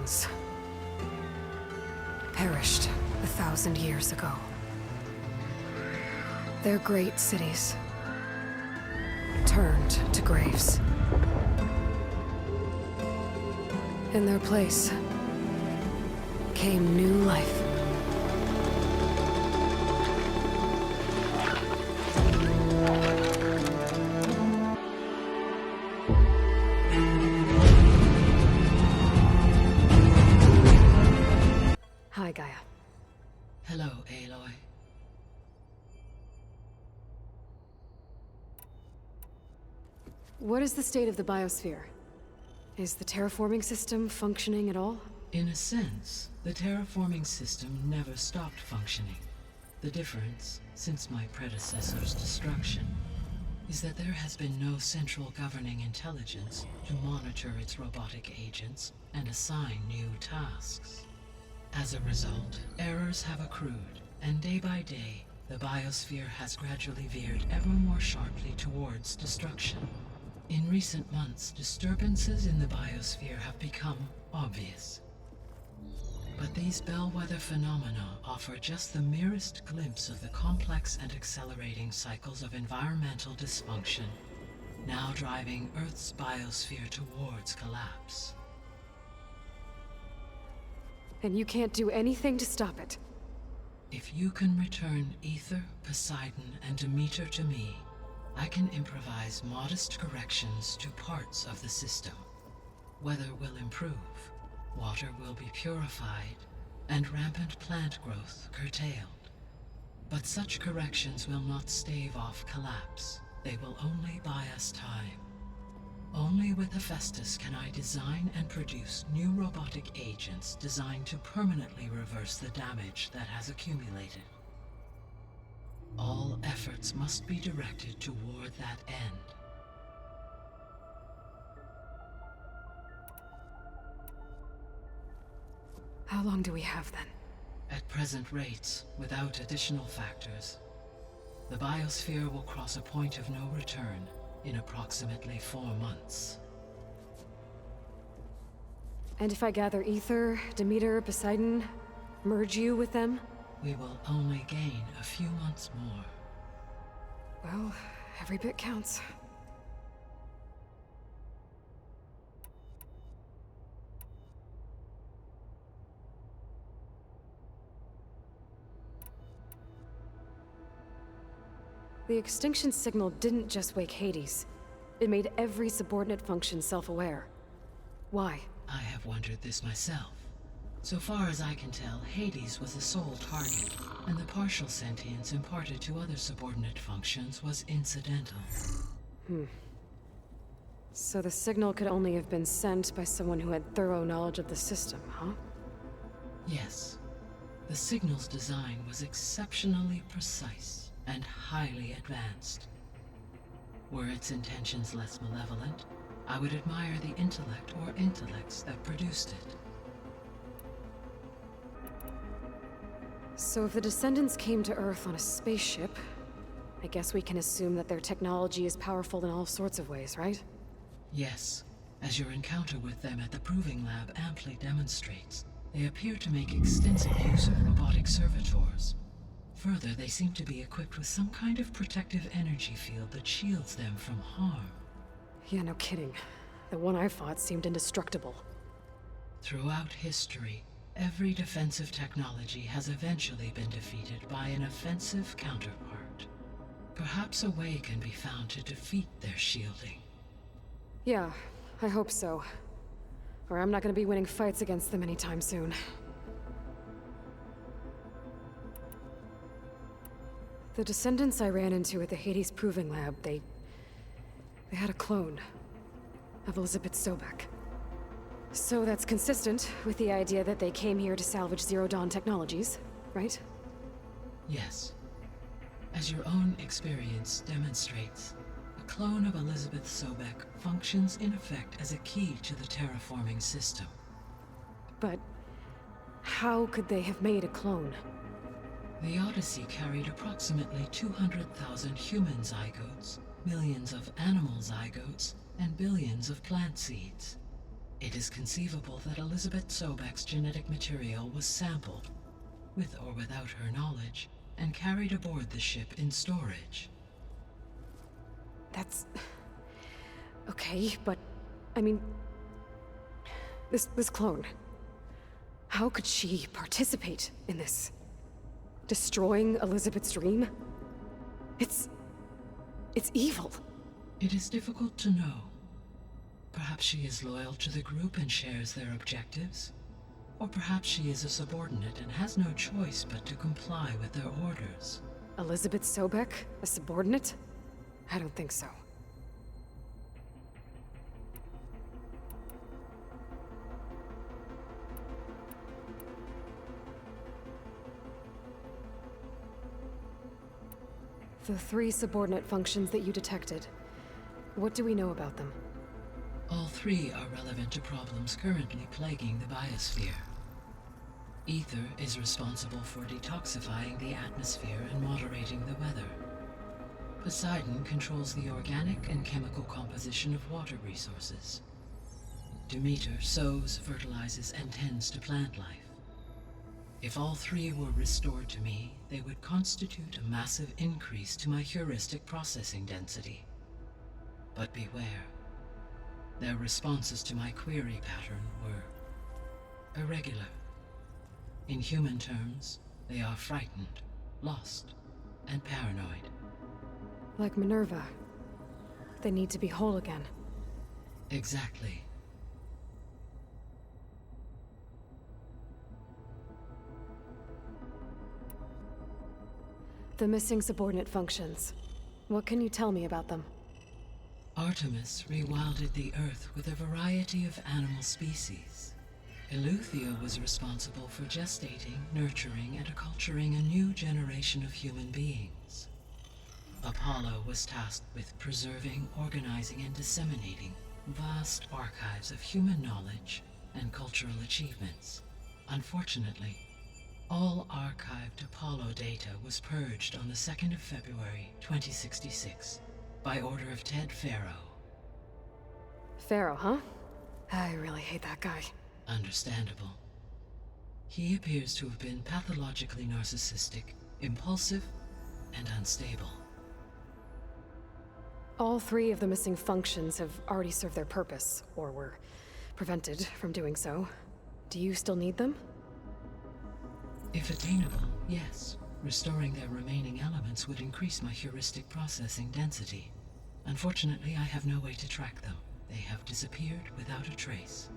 beings perished 1,000 years ago. Their great cities turned to graves. In their place came new life. Hi, Gaia. Hello, Aloy. What is the state of the biosphere? Is the terraforming system functioning at all? In a sense, the terraforming system never stopped functioning. The difference, since my predecessor's destruction, is that there has been no central governing intelligence to monitor its robotic agents and assign new tasks. As a result, errors have accrued, and day by day, the biosphere has gradually veered ever more sharply towards destruction. In recent months, disturbances in the biosphere have become obvious. But these bellwether phenomena offer just the merest glimpse of the complex and accelerating cycles of environmental dysfunction, now driving Earth's biosphere towards collapse. And you can't do anything to stop it? If you can return Ether, Poseidon, and Demeter to me, I can improvise modest corrections to parts of the system. Weather will improve, water will be purified, and rampant plant growth curtailed. But such corrections will not stave off collapse. They will only buy us time. Only with Hephaestus can I design and produce new robotic agents designed to permanently reverse the damage that has accumulated. All efforts must be directed toward that end. How long do we have then? At present rates, without additional factors, the biosphere will cross a point of no return in approximately 4 months. And if I gather Ether, Demeter, Poseidon, merge you with them? We will only gain a few months more. Well, every bit counts. The extinction signal didn't just wake Hades. It made every subordinate function self-aware. Why? I have wondered this myself. So far as I can tell, Hades was the sole target, and the partial sentience imparted to other subordinate functions was incidental. So the signal could only have been sent by someone who had thorough knowledge of the system, huh? Yes. The signal's design was exceptionally precise and highly advanced. Were its intentions less malevolent, I would admire the intellect or intellects that produced it. So if the descendants came to Earth on a spaceship, I guess we can assume that their technology is powerful in all sorts of ways, right? Yes, as your encounter with them at the Proving Lab amply demonstrates, they appear to make extensive use of robotic servitors. Further, they seem to be equipped with some kind of protective energy field that shields them from harm. Yeah, no kidding. The one I fought seemed indestructible. Throughout history, every defensive technology has eventually been defeated by an offensive counterpart. Perhaps a way can be found to defeat their shielding. Yeah, I hope so. Or I'm not gonna be winning fights against them anytime soon. The descendants I ran into at the Hades Proving Lab, they had a clone of Elizabeth Sobek. So that's consistent with the idea that they came here to salvage Zero Dawn technologies, right? Yes. As your own experience demonstrates, a clone of Elizabeth Sobek functions in effect as a key to the terraforming system. But how could they have made a clone? The Odyssey carried approximately 200,000 human zygotes, millions of animal zygotes, and billions of plant seeds. It is conceivable that Elizabeth Sobek's genetic material was sampled, with or without her knowledge, and carried aboard the ship in storage. That's... okay, but... I mean... This clone... How could she participate in this? Destroying Elizabeth's dream? It's evil. It is difficult to know. Perhaps she is loyal to the group and shares their objectives. Or perhaps she is a subordinate and has no choice but to comply with their orders. Elizabeth Sobek? A subordinate? I don't think so. The 3 subordinate functions that you detected, what do we know about them? All 3 are relevant to problems currently plaguing the biosphere. Ether is responsible for detoxifying the atmosphere and moderating the weather. Poseidon controls the organic and chemical composition of water resources. Demeter sows, fertilizes, and tends to plant life. If all 3 were restored to me, they would constitute a massive increase to my heuristic processing density. But beware. Their responses to my query pattern were irregular. In human terms, they are frightened, lost, and paranoid. Like Minerva. They need to be whole again. Exactly. The missing subordinate functions. What can you tell me about them? Artemis rewilded the Earth with a variety of animal species. Eleuthia was responsible for gestating, nurturing, and acculturating a new generation of human beings. Apollo was tasked with preserving, organizing, and disseminating vast archives of human knowledge and cultural achievements. Unfortunately, all archived Apollo data was purged on the 2nd of February, 2066, by order of Ted Faro. Pharaoh, huh? I really hate that guy. Understandable. He appears to have been pathologically narcissistic, impulsive, and unstable. All 3 of the missing functions have already served their purpose, or were prevented from doing so. Do you still need them? If attainable, yes. Restoring their remaining elements would increase my heuristic processing density. Unfortunately, I have no way to track them. They have disappeared without a trace.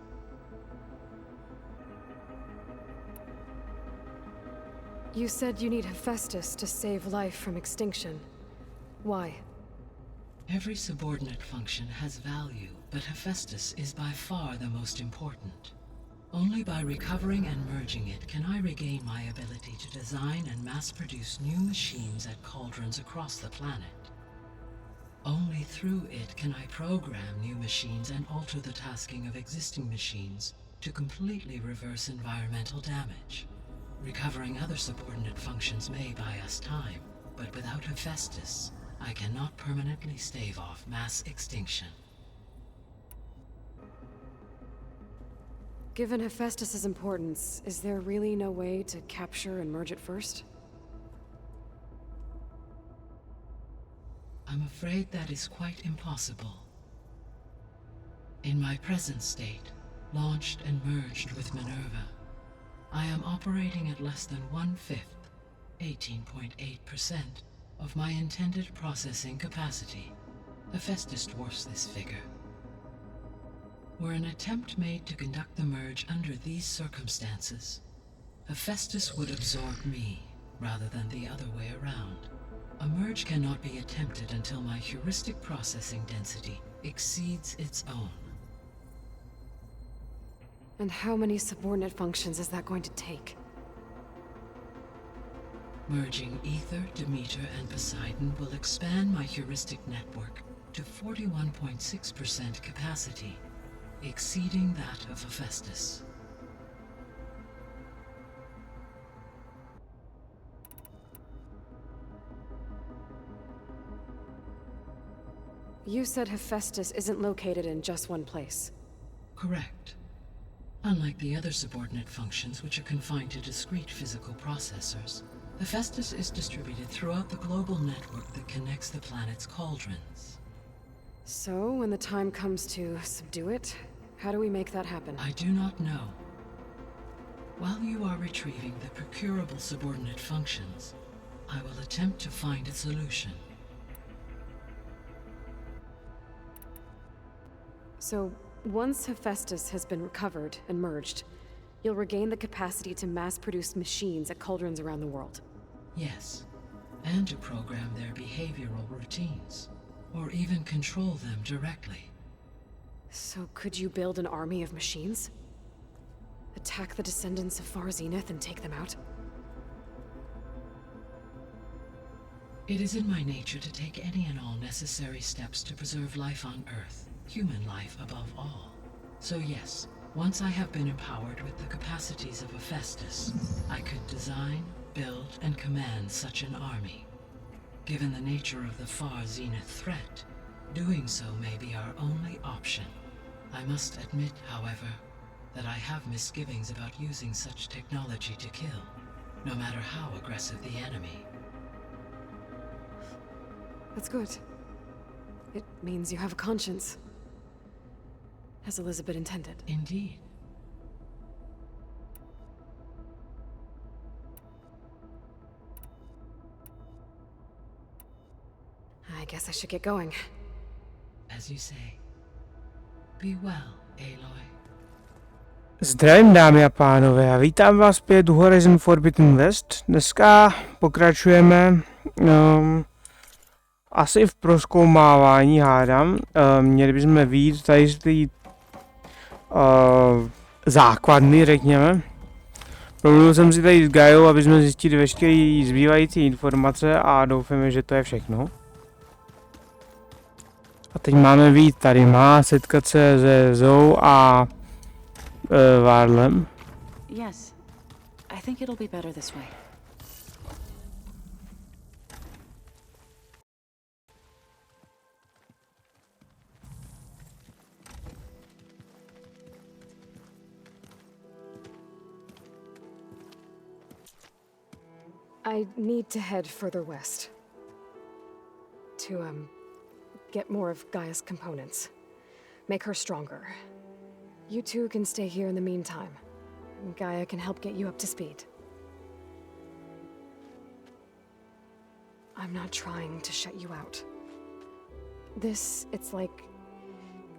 You said you need Hephaestus to save life from extinction. Why? Every subordinate function has value, but Hephaestus is by far the most important. Only by recovering and merging it can I regain my ability to design and mass-produce new machines at cauldrons across the planet. Only through it can I program new machines and alter the tasking of existing machines to completely reverse environmental damage. Recovering other subordinate functions may buy us time, but without Hephaestus, I cannot permanently stave off mass extinction. Given Hephaestus's importance, is there really no way to capture and merge it first? I'm afraid that is quite impossible. In my present state, launched and merged with Minerva, I am operating at less than 1/5, 18.8%, of my intended processing capacity. Hephaestus dwarfs this figure. Were an attempt made to conduct the merge under these circumstances, Hephaestus would absorb me, rather than the other way around. A merge cannot be attempted until my heuristic processing density exceeds its own. And how many subordinate functions is that going to take? Merging Ether, Demeter, and Poseidon will expand my heuristic network to 41.6% capacity, exceeding that of Hephaestus. You said Hephaestus isn't located in just one place. Correct. Unlike the other subordinate functions which are confined to discrete physical processors, Hephaestus is distributed throughout the global network that connects the planet's cauldrons. So, when the time comes to subdue it, how do we make that happen? I do not know. While you are retrieving the procurable subordinate functions, I will attempt to find a solution. So, once Hephaestus has been recovered and merged, you'll regain the capacity to mass-produce machines at cauldrons around the world. Yes, and to program their behavioral routines, or even control them directly. So could you build an army of machines? Attack the descendants of Far Zenith and take them out? It is in my nature to take any and all necessary steps to preserve life on Earth, human life above all. So yes, once I have been empowered with the capacities of Hephaestus, I could design, build, and command such an army. Given the nature of the Far Zenith threat, doing so may be our only option. I must admit, however, that I have misgivings about using such technology to kill, no matter how aggressive the enemy. That's good. It means you have a conscience. As Elizabeth intended. Indeed. I guess I should get going. As you say. Be well, Aloy. Zdravím dámy a pánové a vítám vás zpět u Horizon Forbidden West. Dneska pokračujeme asi v prozkoumávání, hádám. Měli bychom vyjít tady z té základny, řekněme. Promluvil jsem si tady s Gajou, aby jsme zjistili veškeré zbývající informace a doufáme, že to je všechno. A teď máme vyjít tady, má setkat se se Zou a Várlem. Yes, I think it'll be better this way. I need to head further west. To, get more of Gaia's components. Make her stronger. You two can stay here in the meantime. Gaia can help get you up to speed. I'm not trying to shut you out. It's like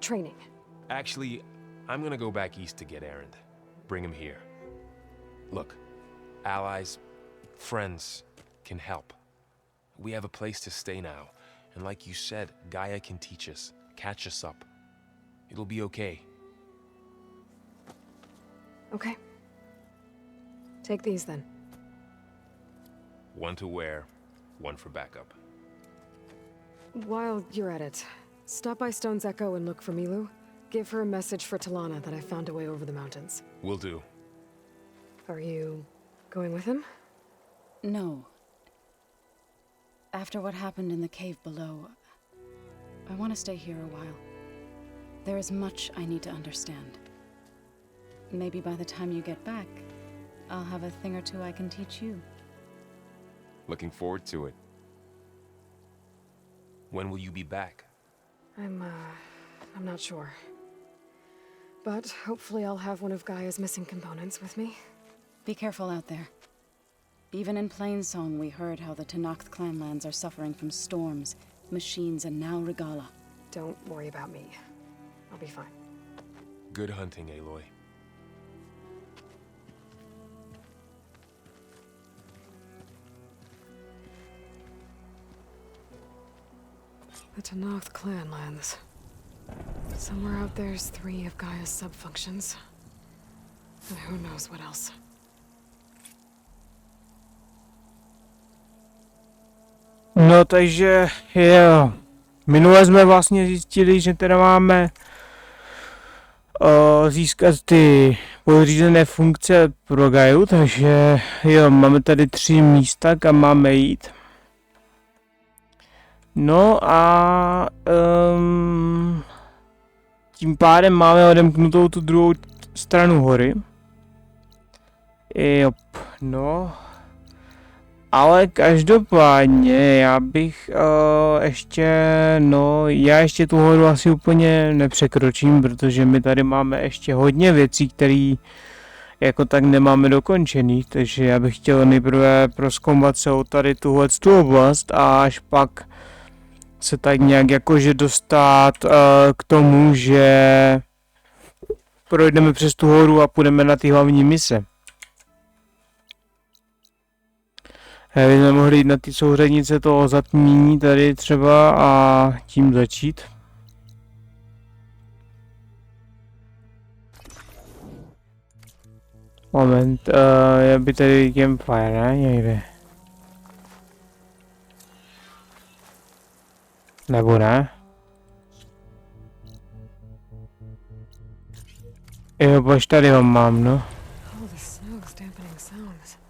training. Actually, I'm gonna go back east to get Erend. Bring him here. Look, allies, friends can help. We have a place to stay now, and like you said, Gaia can teach us, catch us up. It'll be okay. Okay. Take these then. One to wear, one for backup. While you're at it, stop by Stone's Echo and look for Milu. Give her a message for Talana that I found a way over the mountains. Will do. Are you going with him? No. After what happened in the cave below, I want to stay here a while. There is much I need to understand. Maybe by the time you get back, I'll have a thing or two I can teach you. Looking forward to it. When will you be back? I'm not sure. But hopefully I'll have one of Gaia's missing components with me. Be careful out there. Even in Plainsong, we heard how the Tenakth clanlands are suffering from storms, machines, and now Regala. Don't worry about me. I'll be fine. Good hunting, Aloy. The Tenakth clanlands. Somewhere out there's 3 of Gaia's sub-functions. And who knows what else. No takže jo, minule jsme vlastně zjistili, že teda máme získat ty podřízené funkce pro Gaiu, takže jo, máme tady 3 místa, kam máme jít. No a tím pádem máme odemknutou tu druhou stranu hory. Jop, no. Ale každopádně já bych já ještě tu horu asi úplně nepřekročím, protože my tady máme ještě hodně věcí, které jako tak nemáme dokončený, takže já bych chtěl nejprve prozkoumat celou tady tu oblast a až pak se tak nějak jakože dostat k tomu, že projdeme přes tu horu a půjdeme na ty hlavní mise. Bychom mohli jít na ty souřadnice toho zatmění tady třeba a tím začít. Moment, já by tady campfire, ne? Někde. Nebo ne? Jo, bož tady ho mám, no. Oh, the snow's dampening sounds.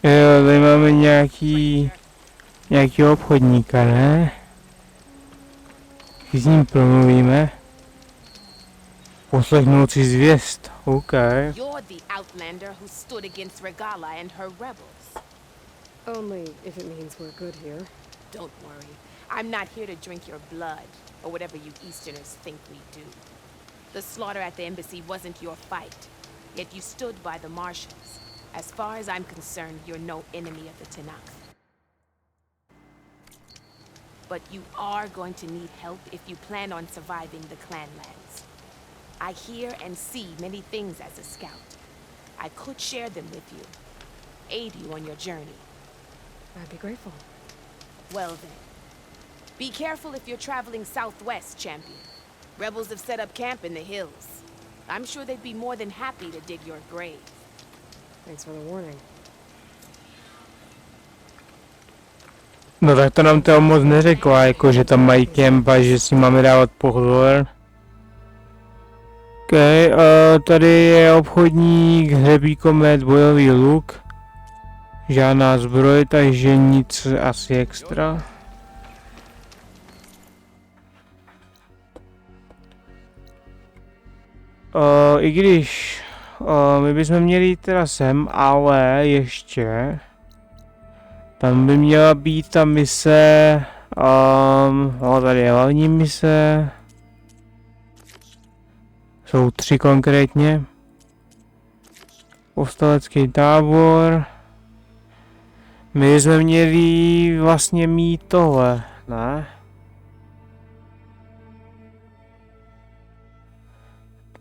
Jo, tady máme nějaký obchodníka, ne? S ním promluvíme. Poslechnout si zvěst, OK. You're the outlander who stood against Regala and her rebels. Only if it means we're good here. Don't worry. I'm not here to drink your blood, or whatever you Easterners think we do. The slaughter at the embassy wasn't your fight, yet you stood by the marshals. As far as I'm concerned, you're no enemy of the Tanakh. But you are going to need help if you plan on surviving the clanlands. I hear and see many things as a scout. I could share them with you, aid you on your journey. I'd be grateful. Well then, be careful if you're traveling southwest, champion. Rebels have set up camp in the hills. I'm sure they'd be more than happy to dig your grave. Thanks for the warning. No tak to nám to moc neřekla, jako že tam mají kemp a že si máme dávat pozor. OK, tady je obchodník, hřebíkomet, bojový luk. Žádná zbroj, takže nic asi extra. I když my bychom měli jít teda sem, ale ještě tam by měla být ta mise, tady je hlavní mise, jsou 3 konkrétně, povstalecký tábor, my jsme měli vlastně mít tohle, ne?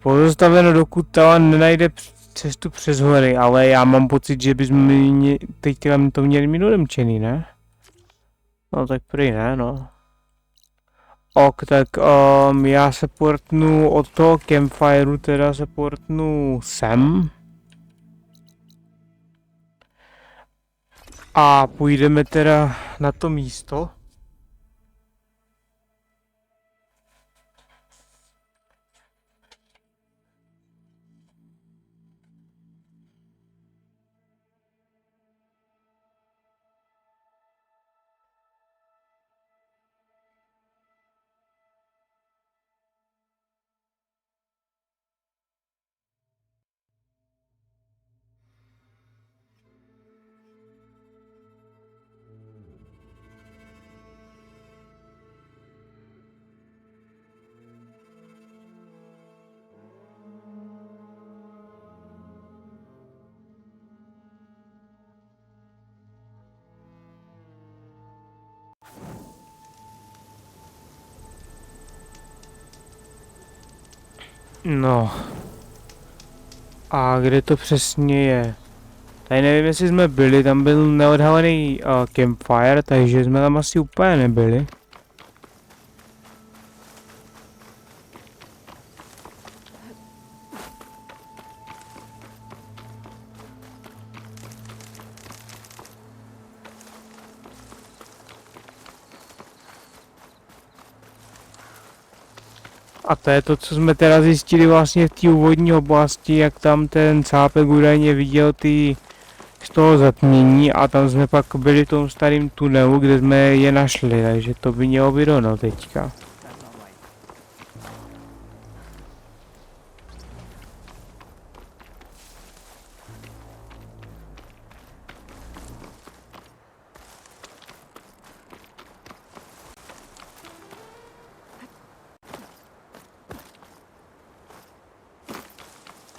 Pozastaveno, dokud ta nenajde cestu přes hory, ale já mám pocit, že bychom teď to měli mít odemčený, ne? No tak prý ne, no. Ok, tak já se portnu od toho campfireu, teda se portnu sem. A půjdeme teda na to místo. No. A kde to přesně je? Tady nevím, jestli jsme byli, tam byl neodhalený campfire, takže jsme tam asi úplně nebyli. A to je to, co jsme teda zjistili vlastně v té úvodní oblasti, jak tam ten cápek údajně viděl ty z toho zatmění a tam jsme pak byli v tom starém tunelu, kde jsme je našli, takže to by mělo být ono teďka.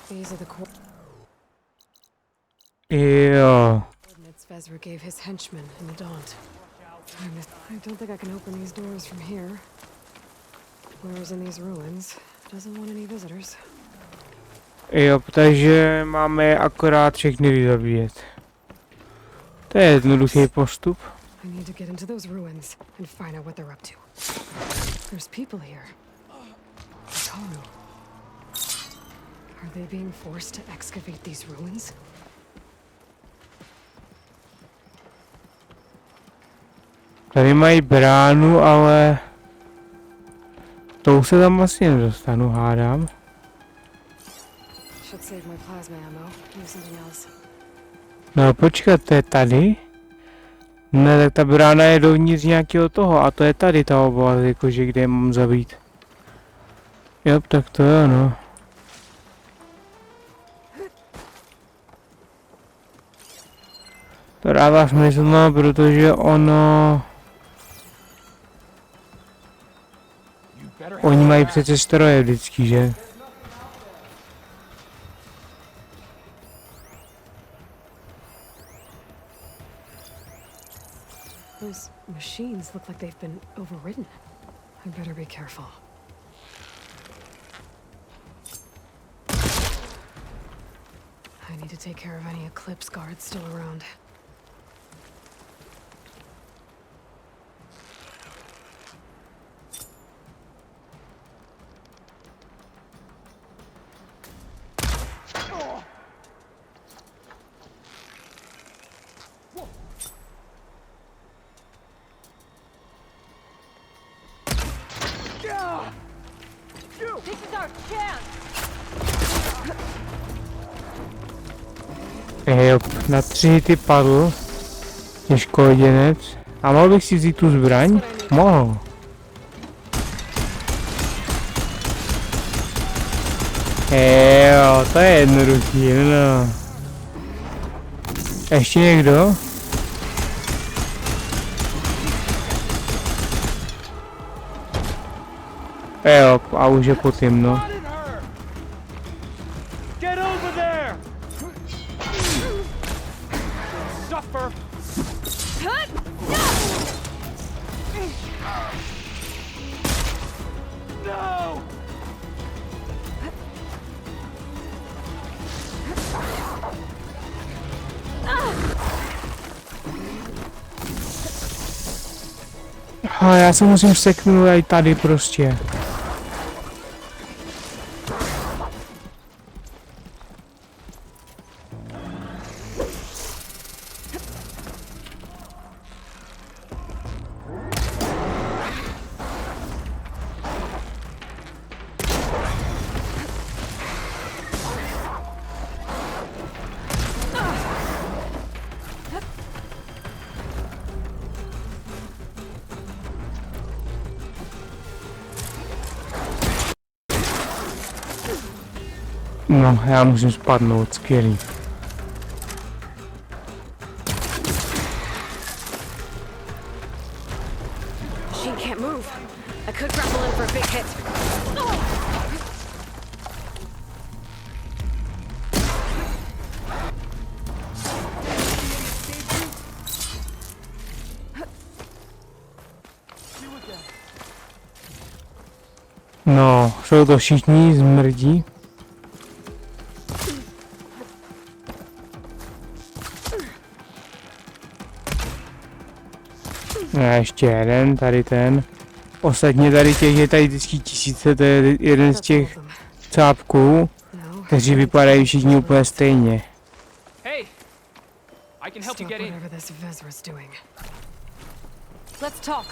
These are the Jo. coordinates Vezra gave his henchmen in the Daunt. I don't think I can open these doors from here. Whoever's in these ruins doesn't want any visitors. Jo, takže máme akorát všechny vyzabíjet. To je jednoduchý postup. I need to get into those ruins and find out what they're up to. There's people here. Toru. Are they being forced to excavate these ruins? Tady mají bránu, ale tou se tam asi nedostanu, hádám. Should save my plasma ammo. Use something else. No počkat, to je tady? Ne, tak ta brána je dovnitř nějakého toho a to je tady ta oblast, jakože kde je mám zabít. Jo, tak to je ono. To dává smysl, no, protože ono... Oni mají přece stroje vždycky, že? Those machines look like they've been overridden. I better be careful. I need to take care of any Eclipse guards still around. Jo, na 3 hity padl. Těžkoděnec. A mohl bych si vzít tu zbraň? Mohl. Jo, to je jednoduchý, no. Ještě někdo? Jo, a už je po tím, no. A já se musím seknout i tady prostě. No, já musím spadnout, skvělý. Machine can't move. I could grapple in for a big hit. No, jsou to všichni zmrdí. A ještě jeden, tady ten. Ostatně tady těch je tady vždycky tisíce, to je jeden z těch cápků, kteří vypadají všichni úplně stejně. Hey, I can help you Stop get in. whatever this Vezra's doing. Let's talk.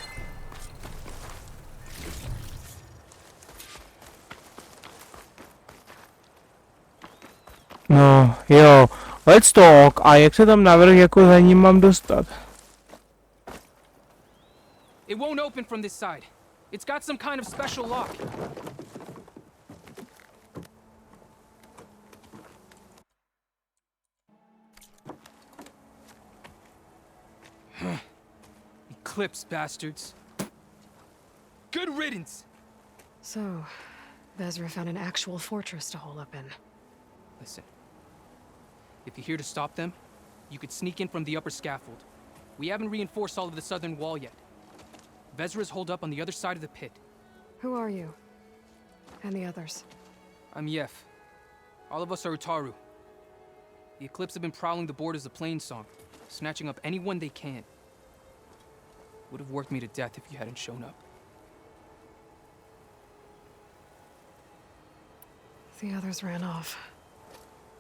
No, jo. Let's talk. A jak se tam navrh jako za ním mám dostat? It won't open from this side. It's got some kind of special lock. Eclipse, bastards. Good riddance! So, Vezra found an actual fortress to hole up in. Listen. If you're here to stop them, you could sneak in from the upper scaffold. We haven't reinforced all of the southern wall yet. Vezra's holed up on the other side of the pit. Who are you? And the others? I'm Yef. All of us are Utaru. The Eclipse have been prowling the borders of Plainsong, snatching up anyone they can. Would have worked me to death if you hadn't shown up. The others ran off.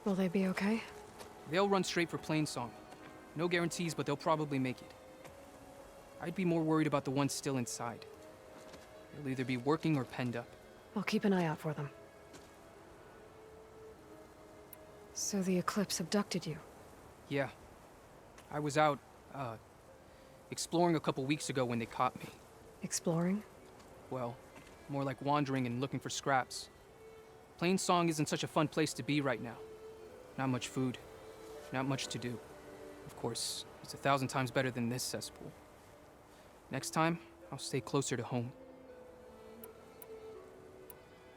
Will they be okay? They'll run straight for Plainsong. No guarantees, but they'll probably make it. I'd be more worried about the ones still inside. They'll either be working or penned up. I'll keep an eye out for them. So the Eclipse abducted you? Yeah. I was out, exploring a couple weeks ago when they caught me. Exploring? Well, more like wandering and looking for scraps. Plainsong isn't such a fun place to be right now. Not much food. Not much to do. Of course, it's 1,000 times better than this cesspool. Next time, I'll stay closer to home.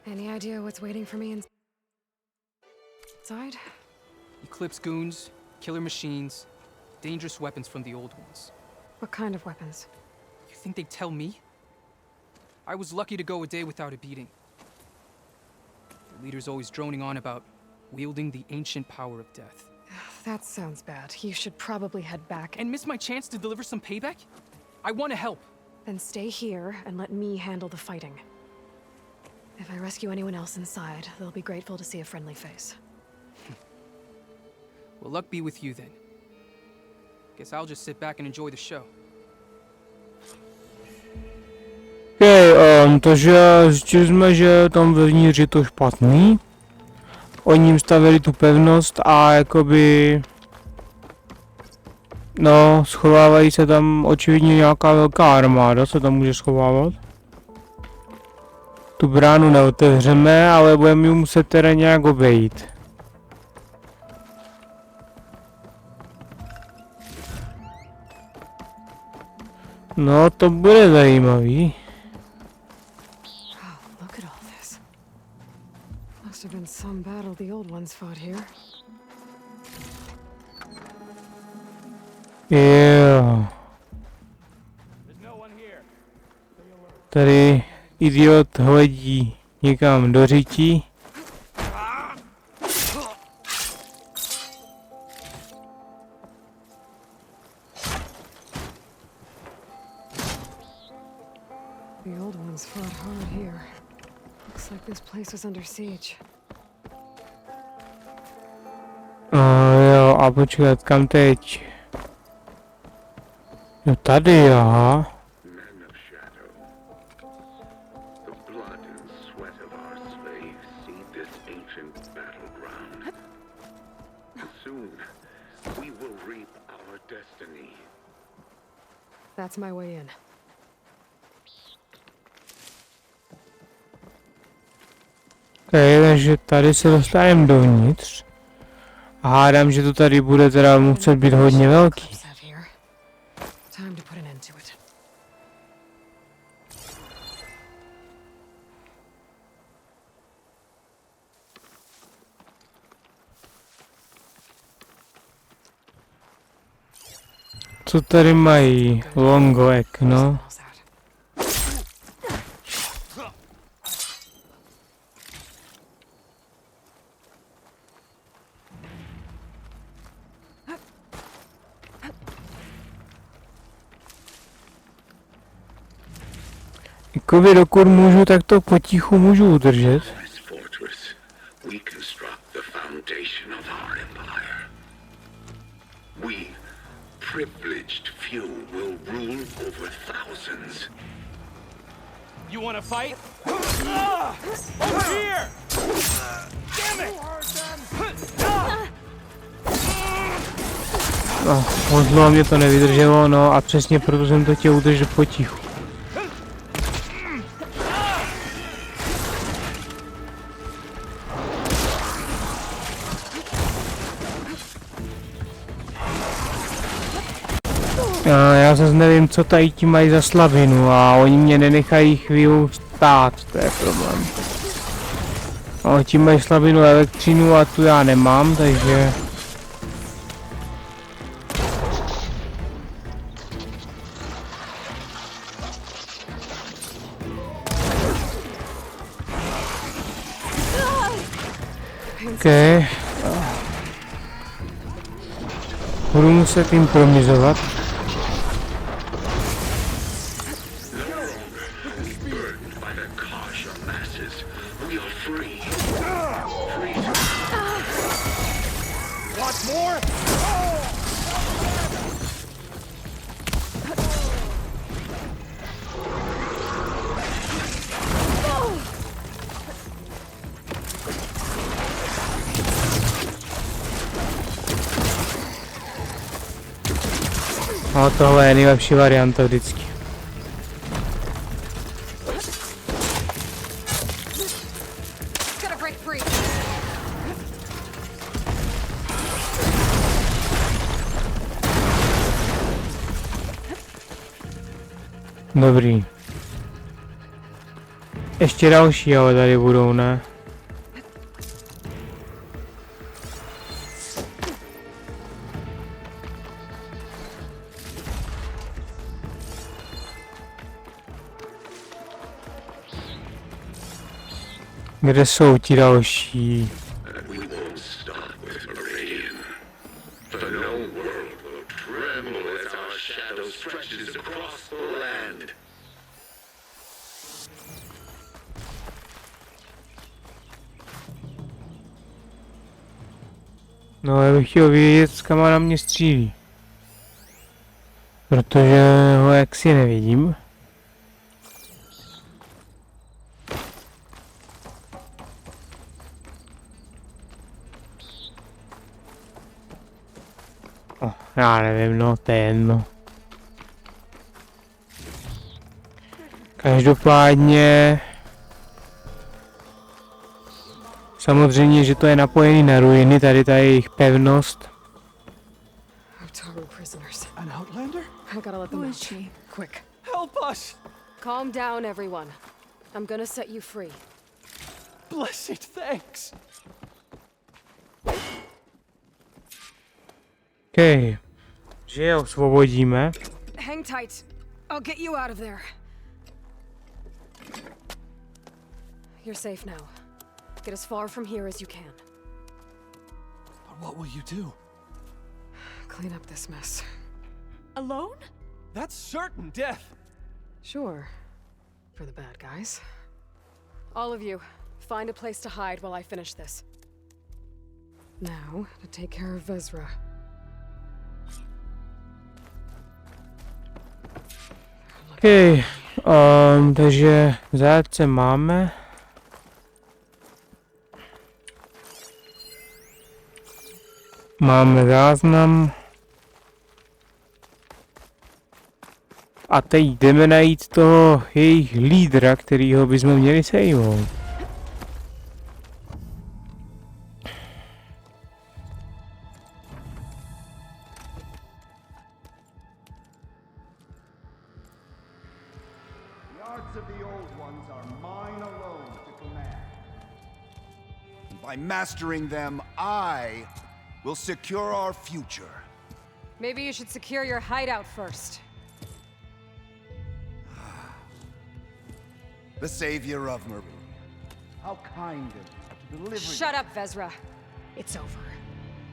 Any idea what's waiting for me inside? Eclipse goons, killer machines, dangerous weapons from the old ones. What kind of weapons? You think they'd tell me? I was lucky to go a day without a beating. The leader's always droning on about wielding the ancient power of death. That sounds bad. You should probably head back And miss my chance to deliver some payback? I want to help. then stay here and let me handle the fighting. If I rescue anyone else inside, they'll be grateful to see a friendly face. Well, luck be with you then. Guess I'll just sit back and enjoy the show. Takže zjistili jsme, že tam vevnitř je to špatný. Oni jim stavili tu pevnost a jakoby... No, schovávají se tam očividně nějaká velká armáda, se tam může schovávat. Tu bránu neotevřeme, ale budeme ji muset teda nějak obejít. No, to bude zajímavý. Wow, look at all this. Must have been some battle the old ones fought here. Jo. Tady idiot hledí někam do řití. The old ones fought hard here. Looks like this place was under siege. Jo, a počkat, kam teď? Jo, tady, aha. Men of shadow, the blood and sweat of our slaves seed this ancient battleground. And soon, we will reap our destiny. That's my way in. Takže tady se dostaneme dovnitř. A hádám, že to tady bude teda muset být hodně velký. Time to put an end to it. Co tady mají? Longleg, no. Jakoby dokud můžu, tak to potichu můžu udržet. This fortress, we construct the foundation of our empire. We, privileged few, will rule over thousands. You want to fight? Over here! Damn it! No, moc dlouho mě to nevydrželo, no a přesně proto jsem to chtěl udržet potichu. Já zase nevím, co tady ti mají za slabinu a oni mě nenechají chvíli stát, to je problém. A ti mají slabinu elektřinu a tu já nemám, takže... OK. Budu muset improvizovat. No tohle je nejlepší varianta vždycky. Dobrý. Ještě další ale tady budou, ne? Kde jsou ti další? We won't stop with Radeon. The known world will tremble as our shadow stretches across the land. No, já bych chtěl vědět, kam na mě střílí. Protože ho jaksi nevidím. Já nevím, no, to je jedno. Každopádně... Samozřejmě, že to je napojený na ruiny, tady ta jejich pevnost. An outlander? I gotta let them Who out. is she? Quick. Help us! Calm down, everyone. I'm gonna set you free. Blessed thanks! OK. Že je osvobodíme. Hang tight. I'll get you out of there. You're safe now. Get as far from here as you can. But what will you do? Clean up this mess. Alone? That's certain death! Sure. For the bad guys. All of you, find a place to hide while I finish this. Now, to take care of Vezra. OK. Takže zajatce máme. Máme záznam. A teď jdeme najít toho jejich lídra, kterýho bychom měli sejmout. By mastering them, I will secure our future. Maybe you should secure your hideout first. The savior of Marie. How kind of you to deliver. Shut up, Vezra. It's over.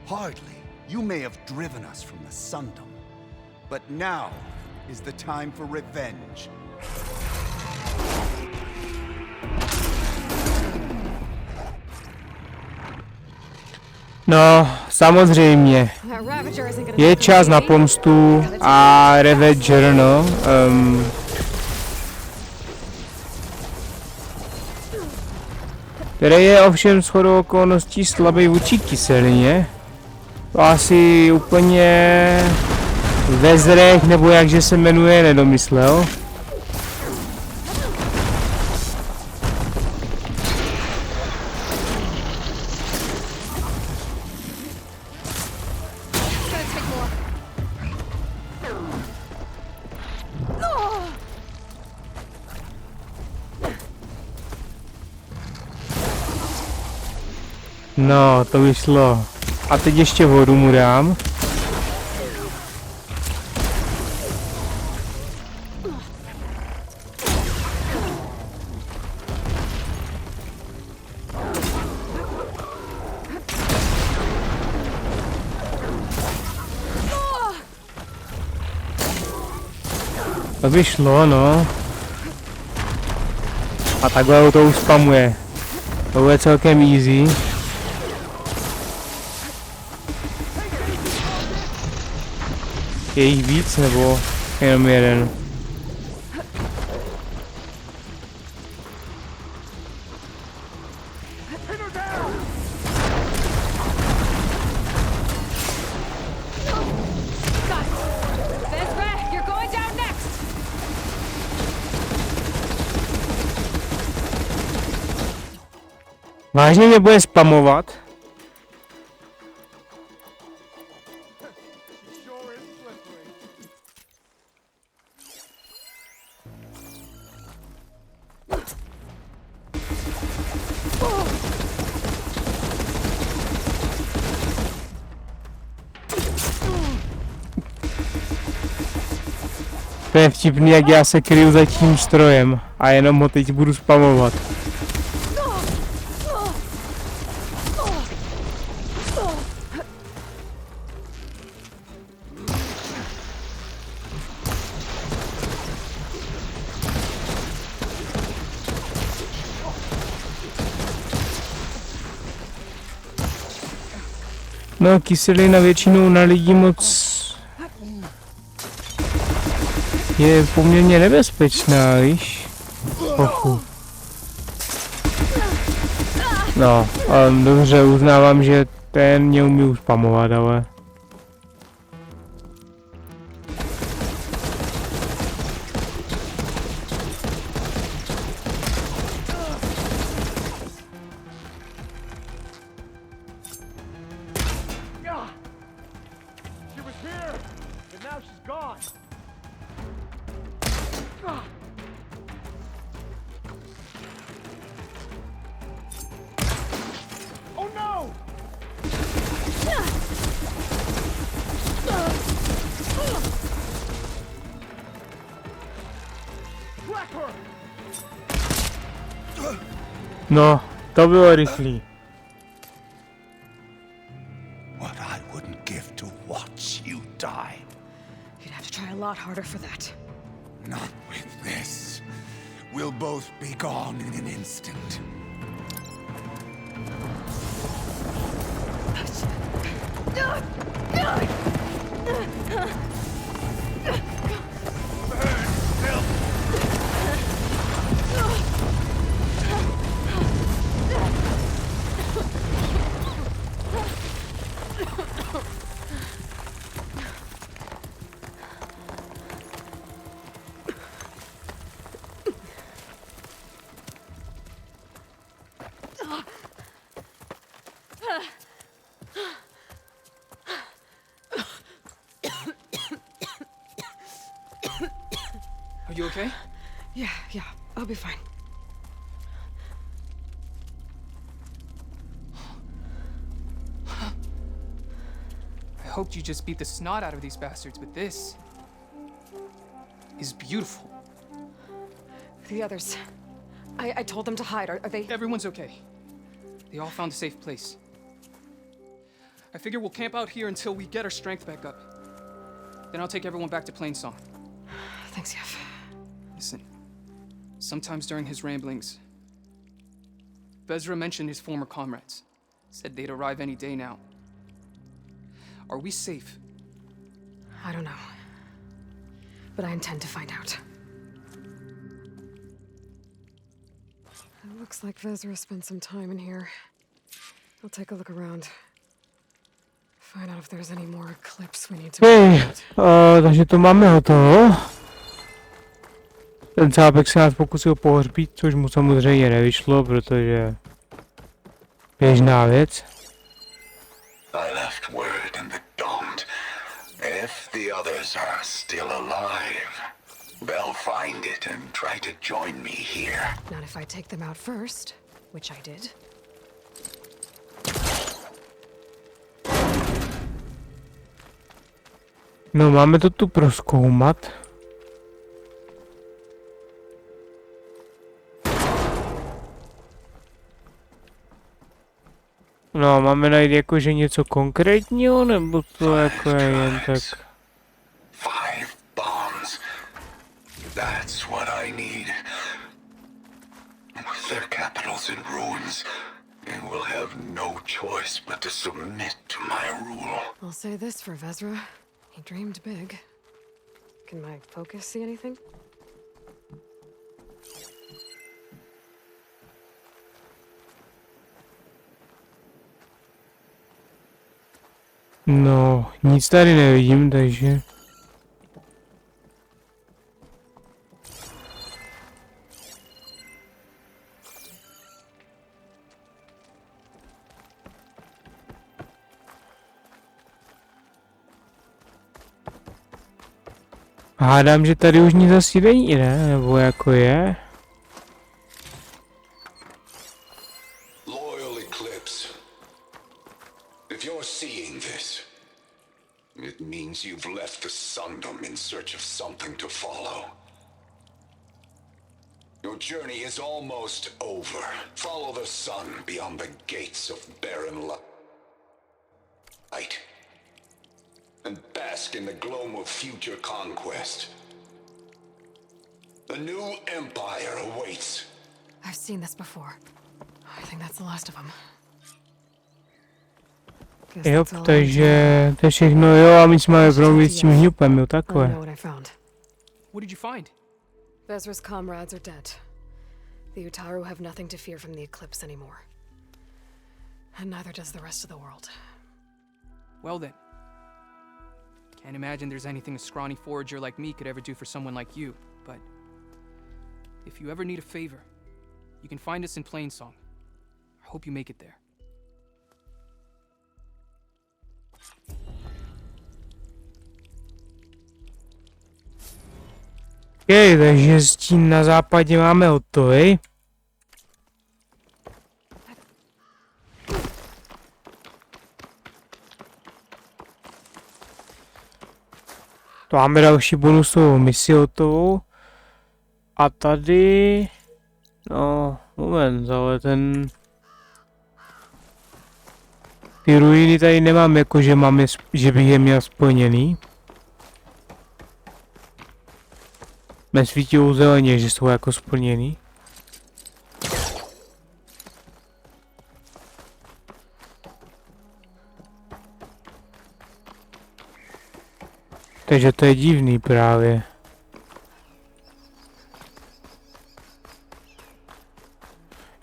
Hardly. You may have driven us from the Sundom, but now is the time for revenge. No, samozřejmě. Je čas na pomstu a Ravager, no. Který je ovšem shodou okolností slabý vůči kyselině. To asi úplně Vezrech, nebo jakže se jmenuje, nedomyslel. No, to vyšlo. A teď ještě vodu mu dám. To vyšlo, no. A takhle ho to uspamuje. To bude celkem easy. Je jich víc, nebo jenom jeden? Vážně mě bude spamovat? To je vtipný, jak já se kryju za tím strojem a jenom ho teď budu spamovat. No, kyselina většinou na lidi moc je poměrně nebezpečná, víš? Ochu. No, dobře, uznávám, že ten mě umí uspamovat, ale... No, to bylo rychlý. What I wouldn't give to watch you die. You'd have to try a lot harder for that. Not with this. We'll both be gone in an instant. Are you okay? Yeah, I'll be fine. I hoped you just beat the snot out of these bastards, but this is beautiful. The others. I told them to hide. Are they... Everyone's okay. They all found a safe place. I figure we'll camp out here until we get our strength back up. Then I'll take everyone back to Plainsong. Thanks, Yev. Listen, sometimes during his ramblings, Vezra mentioned his former comrades. Said they'd arrive any day now. Are we safe? I don't know. But I intend to find out. It looks like Vezra spent some time in here. I'll take a look around. Find out if there's any more clips we need to Takže to máme hotovo. Ten cápek se nás pokusil pohřbít, což mu samozřejmě nevyšlo, protože běžná věc. I left word in the Dome. If the others are still alive, they'll find it and try to join me here. Not if I take them out first, which I did. No, máme to tu prozkoumat. No, máme najít jakože něco konkrétního, nebo to jako je jen tak? 5 bombs. That's what I need. With their capitals in ruins, they will have no choice but to submit to my rule. I'll say this for Vezra. He dreamed big. Can my focus see anything? No, nic tady nevidím, takže... Hádám, že tady už nic asi není, ne? Nebo jako je? Loyal Eclipse. If you're seeing this, it means you've left the Sundom in search of something to follow. Your journey is almost over. Follow the sun beyond the gates of barren light. And bask in the gloam of future conquest. The new empire awaits. I've seen this before. I think that's the last of them. Jo, takže to je všechno, jo, a my jsme promluvit s tím hňupem, jo, takhle. What did you find? Vezra's comrades are dead. The Utaru have nothing to fear from the eclipse anymore. And neither does the rest of the world. Well then. Can't imagine there's anything a scrawny forager like me could ever do for someone like you, but if you ever need a favor, you can find us in Plainsong. I hope you make it there. Okay, takže stín na západě máme hotový. To máme další bonusovou misi hotovou. A tady... No, moment, ale ten... Ty ruiny tady nemám jako, že mám že bych je měl splněný. Nesvítí zeleně, že jsou jako splněný. Takže to je divný právě.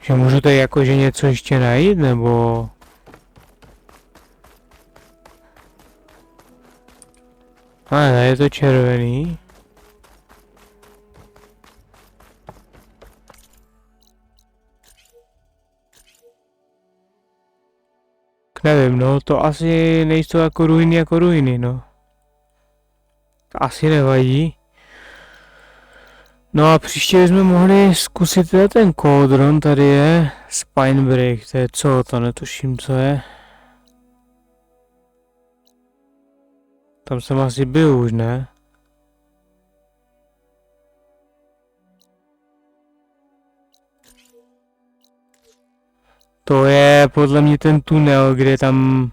Že můžu tady jakože něco ještě najít, nebo... Ne, je to červený. Nevím, no, to asi nejsou jako ruiny, no. To asi nevadí. No a příště bychom mohli zkusit ten kódron, tady je Spinebreak, to je co, to netuším, co je. Tam jsem asi byl už, ne? To je podle mě ten tunel, kde tam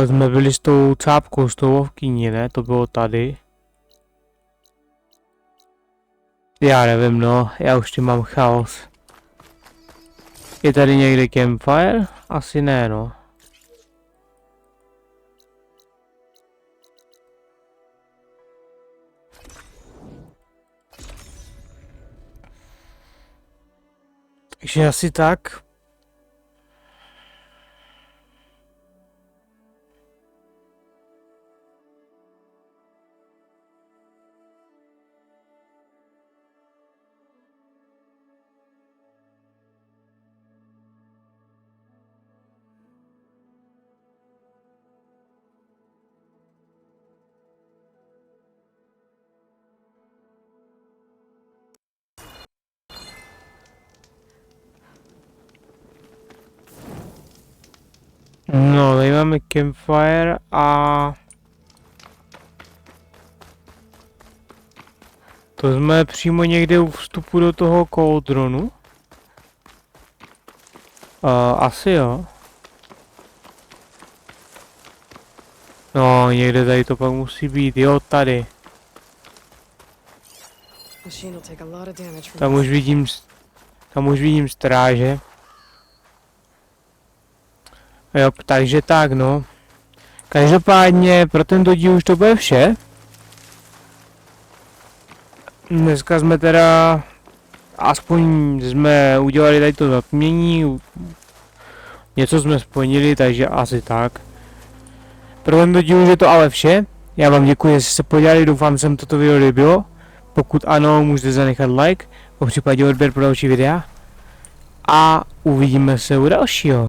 jsme byli s tou cápkou, s tou ovkyní, ne? To bylo tady. Já nevím, no, já už tím mám chaos. Je tady někde campfire? Asi ne, no. Takže asi tak. No, tady máme campfire a... To jsme přímo někde u vstupu do toho kouldronu. Asi jo. No, někde tady to pak musí být, jo, tady. Tam už vidím stráže. Jo, takže tak, no. Každopádně pro tento díl už to bude vše. Dneska jsme teda, aspoň jsme udělali tady to zatmění, něco jsme splnili, takže asi tak. Pro tento díl už je to ale vše. Já vám děkuji, že jste se podívali, doufám, že se vám toto video líbilo. Pokud ano, můžete zanechat like, popřípadě odběr pro další videa. A uvidíme se u dalšího.